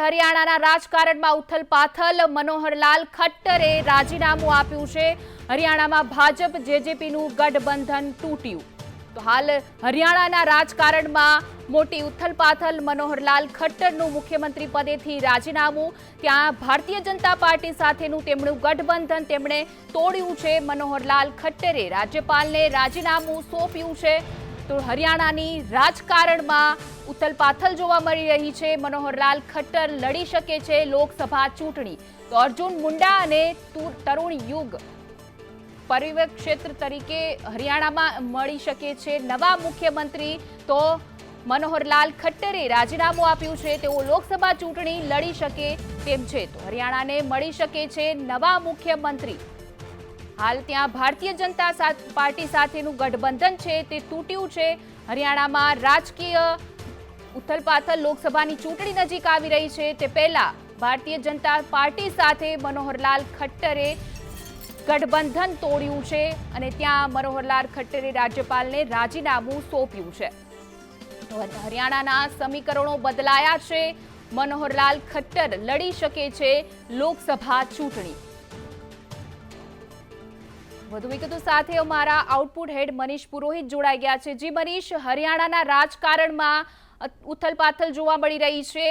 હરિયાણાના રાજકારણમાં ઉથલપાથલ મનોહરલાલ ખટ્ટરે રાજીનામું આપ્યું છે। હરિયાણામાં ભાજપ જેજેપીનું ગઠબંધન તૂટ્યું। તો હાલ હરિયાણાના રાજકારણમાં મોટી ઉથલપાથલ મનોહરલાલ ખટ્ટરનું મુખ્યમંત્રી પદેથી રાજીનામું। ત્યાં ભારતીય જનતા પાર્ટી સાથેનું તેમનું ગઠબંધન તેમણે તોડ્યું છે। મનોહરલાલ ખટ્ટરે રાજ્યપાલને રાજીનામું સોંપ્યું છે। તો હરિયાણાની રાજકારણમાં ઉથલપાથલ જોવા મળી રહી છે। મનોહરલાલ ખટ્ટર લડી શકે છે લોકસભા ચૂંટણી। તો અર્જુન મુંડા અને તરુણ યુગ પરિવહન ક્ષેત્ર તરીકે હરિયાણામાં મળી શકે છે નવા મુખ્યમંત્રી। તો મનોહરલાલ ખટ્ટરે રાજીનામું આપ્યું છે, તેઓ લોકસભા ચૂંટણી લડી શકે તેમ છે। તો હરિયાણાને મળી શકે છે નવા મુખ્યમંત્રી। હાલ ત્યાં ભારતીય જનતા પાર્ટી સાથેનું ગઠબંધન છે તે તૂટ્યું છે। હરિયાણામાં રાજકીય ઉથલપાથલ લોકસભાની ચૂંટણી નજીક આવી રહી છે તે પહેલા ભારતીય જનતા પાર્ટી સાથે મનોહરલાલ ખટ્ટરે ગઠબંધન તોડ્યું છે અને ત્યાં મનોહરલાલ ખટ્ટરે રાજ્યપાલને રાજીનામું સોંપ્યું છે। હરિયાણાના સમીકરણો બદલાયા છે। મનોહરલાલ ખટ્ટર લડી શકે છે લોકસભા ચૂંટણી। વધુ વિગતો સાથે અમારા આઉટપુટ હેડ મનીષ પુરોહિત જોડાઈ ગયા છે। જી મનીષ, હરિયાણાના રાજકારણમાં ઉથલપાથલ જોવા મળી રહી છે।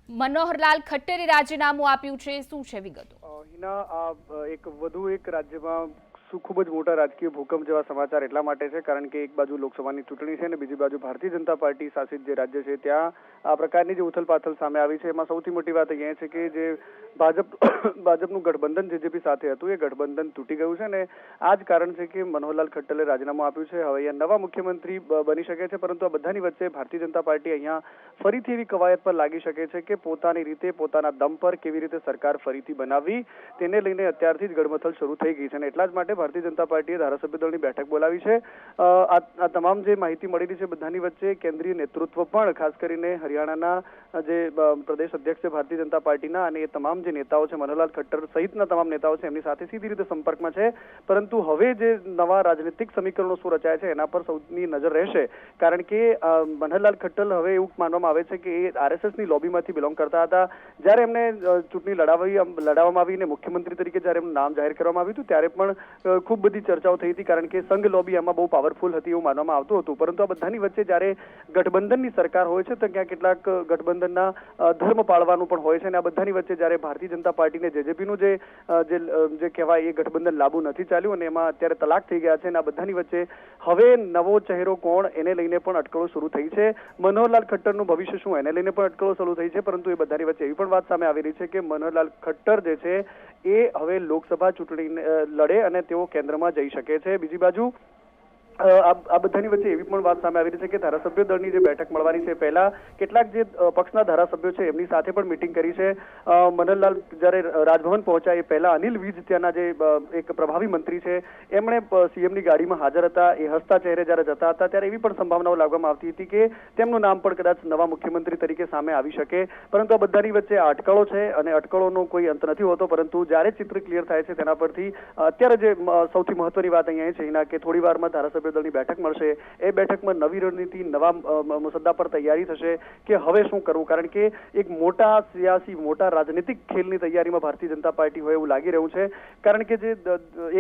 મનોહરલાલ ખટ્ટરે રાજીનામું આપ્યું છે, શું છે વિગતો? હિના, એક વધુ એક રાજ્યમાં ખૂબ જ મોટા રાજકીય ભૂકંપ જેવા સમાચાર એટલા માટે છે કારણ કે એક બાજુ લોકસભાની ચૂંટણી છે અને બીજી બાજુ ભારતીય જનતા પાર્ટી શાસિત જે રાજ્ય છે ત્યાં આ પ્રકારની જે ઉથલપાથલ સામે આવી છે। એમાં સૌથી મોટી વાત અહીંયા છે કે જે ભાજપનું ગઠબંધન જેજેપી સાથે હતું એ ગઠબંધન તૂટી ગયું છે અને આ જ કારણ છે કે મનોહરલાલ ખટ્ટરે રાજીનામું આપ્યું છે। હવે અહીંયા નવા મુખ્યમંત્રી બની શકે છે, પરંતુ આ બધાની વચ્ચે ભારતીય જનતા પાર્ટી અહીંયા ફરીથી એવી કવાયત પર લાગી શકે છે કે પોતાની રીતે પોતાના દમ પર કેવી રીતે સરકાર ફરીથી બનાવવી તેને લઈને અત્યારથી જ ગડમથલ શરૂ થઈ ગઈ છે અને એટલા જ માટે ભારતીય જનતા પાર્ટીએ ધારાસભ્ય દળની બેઠક બોલાવી છે। આ તમામ જે માહિતી મળી રહી છે બધાની વચ્ચે કેન્દ્રીય નેતૃત્વ પણ ખાસ કરીને હરિયાણાના જે પ્રદેશ અધ્યક્ષ છે ભારતીય જનતા પાર્ટીના અને એ તમામ જે નેતાઓ છે મનોહરલાલ ખટ્ટર સહિતના તમામ નેતાઓ છે એમની સાથે સીધી રીતે સંપર્કમાં છે। પરંતુ હવે જે નવા રાજનીતિક સમીકરણો શું રચાય છે એના પર સૌની નજર રહેશે કારણ કે મનોહરલાલ ખટ્ટર હવે એવું માનવામાં આવે છે કે એ આરએસએસની લોબીમાંથી બિલોંગ કરતા હતા। જ્યારે એમને ચૂંટણી લડાવવામાં આવી અને મુખ્યમંત્રી તરીકે જ્યારે એમનું નામ જાહેર કરવામાં આવ્યું હતું ત્યારે પણ ખૂબ બધી ચર્ચાઓ થઈ હતી કારણ કે સંઘ લોબી આમાં બહુ પાવરફુલ હતી એવું માનવામાં આવતું હતું। પરંતુ આ બધાની વચ્ચે જ્યારે ગઠબંધનની સરકાર હોય છે તો ક્યાં કેટલાક ગઠબંધનના ધર્મ પાળવાનું પણ હોય છે અને આ બધાની વચ્ચે જ્યારે ભારતીય જનતા પાર્ટીને જેજેપીનું જે કહેવાય એ ગઠબંધન લાંબુ નથી ચાલ્યું અને એમાં અત્યારે તલાક થઈ ગયા છે અને આ બધાની વચ્ચે હવે નવો ચહેરો કોણ એને લઈને પણ અટકળો શરૂ થઈ છે। મનોહરલાલ ખટ્ટરનું ભવિષ્ય શું એને લઈને પણ અટકળો શરૂ થઈ છે, પરંતુ એ બધાની વચ્ચે એવી પણ વાત સામે આવી રહી છે કે મનોહરલાલ ખટ્ટર જે છે એ હવે લોકસભા ચૂંટણી લડે અને તેઓ કેન્દ્રમાં જઈ શકે છે। બીજી બાજુ આ બધાની વચ્ચે એવી પણ વાત સામે આવી રહી છે કે ધારાસભ્ય દળની જે બેઠક મળવાની છે પહેલા કેટલાક જે પક્ષના ધારાસભ્યો છે એમની સાથે પણ મિટિંગ કરી છે। મનોહરલાલ જ્યારે રાજભવન પહોંચ્યા એ પહેલા અનિલ વીજ ત્યાંના જે એક પ્રભાવી મંત્રી છે એમણે સીએમની ગાડીમાં હાજર હતા। એ હસતા ચહેરે જ્યારે જતા હતા ત્યારે એવી પણ સંભાવનાઓ લાગવામાં આવતી હતી કે તેમનું નામ પણ કદાચ નવા મુખ્યમંત્રી તરીકે સામે આવી શકે, પરંતુ આ બધાની વચ્ચે આ અટકળો છે અને અટકળોનો કોઈ અંત નથી હોતો। પરંતુ જ્યારે ચિત્ર ક્લિયર થાય છે તેના પરથી અત્યારે જે સૌથી મહત્વની વાત અહીંયા છે એના કે થોડી વારમાં ધારાસભ્ય દળની બેઠક મળશે। એ બેઠકમાં નવી રણનીતિ નવા મુસદ્દા પર તૈયારી થશે કે હવે શું કરવું, કારણ કે એક મોટા સિયાસી મોટા રાજનીતિક ખેલની તૈયારીમાં ભારતીય જનતા પાર્ટી હોય એવું લાગી રહ્યું છે। કારણ કે જે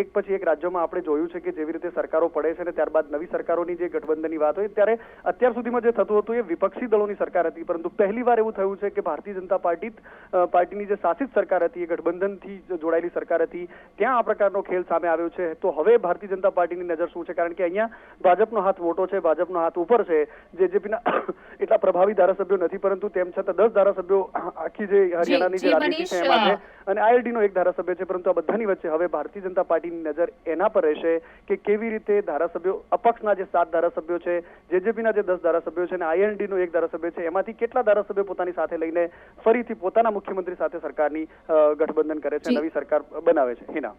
એક પછી એક રાજ્યોમાં આપણે જોયું છે કે જેવી રીતે સરકારો પડે છે અને ત્યારબાદ નવી સરકારોની જે ગઠબંધનની વાત હોય ત્યારે અત્યાર સુધીમાં જે થતું હતું એ વિપક્ષી દળોની સરકાર હતી, પરંતુ પહેલીવાર એવું થયું છે કે ભારતીય જનતા પાર્ટીની જે શાસિત સરકાર હતી એ ગઠબંધનથી જોડાયેલી સરકાર હતી ત્યાં આ પ્રકારનો ખેલ સામે આવ્યો છે। તો હવે ભારતીય જનતા પાર્ટીની નજર શું છે, કારણ કે અહીંયા ભાજપનો હાથ મોટો છે, ભાજપનો હાથ ઉપર છે, જેજેપીના એટલા પ્રભાવી ધારાસભ્યો નથી, પરંતુ તેમ છતાં 10 ધારાસભ્યો આખી જે હરિયાણાની જે રાજનીતિ છે એમાં છે અને આઈએલડીનો એક ધારાસભ્ય છે, પરંતુ આ બધાની વચ્ચે હવે ભારતીય જનતા પાર્ટીની નજર એના પર રહેશે કે કેવી રીતે ધારાસભ્યો અપક્ષના જે 7 ધારાસભ્યો છે, જેજેપીના જે 10 ધારાસભ્યો છે અને આઈએલડીનો એક ધારાસભ્ય છે એમાંથી કેટલા ધારાસભ્યો પોતાની સાથે લઈને ફરીથી પોતાના મુખ્યમંત્રી સાથે સરકારની ગઠબંધન કરે છે, નવી સરકાર બનાવે છે। હિના।